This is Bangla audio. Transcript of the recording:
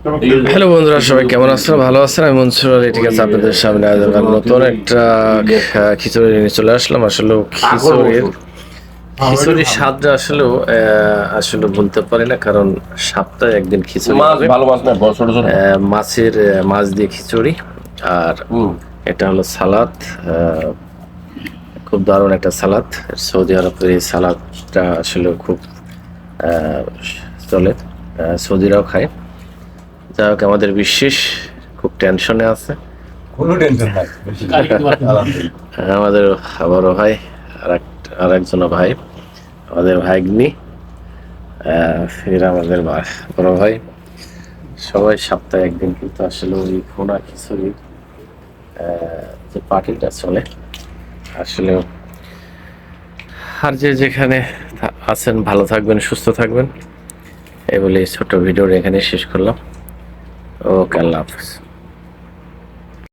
হ্যালো বন্ধুরা, সবাই কেমন আছেন? ভালো আছেন? আমি মনসুর আলী, ঠিক আছে, আপনাদের সামনে আজ আবার নতুন একটা খিচুড়ি নিয়ে চলে আসলাম। আসলে খিচুড়ির স্বাদটা আসলে বলতে পারি না, কারণ সপ্তাহে একদিন খিচুড়ি হবে। মাছ দিয়ে খিচুড়ি, আর এটা হলো সালাদ। খুব দারুণ একটা সালাদ। সৌদি আরবের এই সালাদটা আসলে খুব চলে, সৌদিরাও খায়। যাই হোক, আমাদের বিশেষ খুব টেনশনে আছে। কোনো টেনশন নাই। আমাদের বড় ভাই, আর একজন ভাই, আমাদের ভাগ্নি, এরা আমাদের বড় ভাই। সবাই সপ্তাহে একদিন কিন্তু আসলে ওই ভুনা খিচুড়ি যে পার্টিটা চলে আসলে। আর যেখানে আছেন, ভালো থাকবেন, সুস্থ থাকবেন, এই বলে এই ছোট্ট ভিডিওটা এখানে শেষ করলাম। ওকে, আল্লাহ হাফিজ।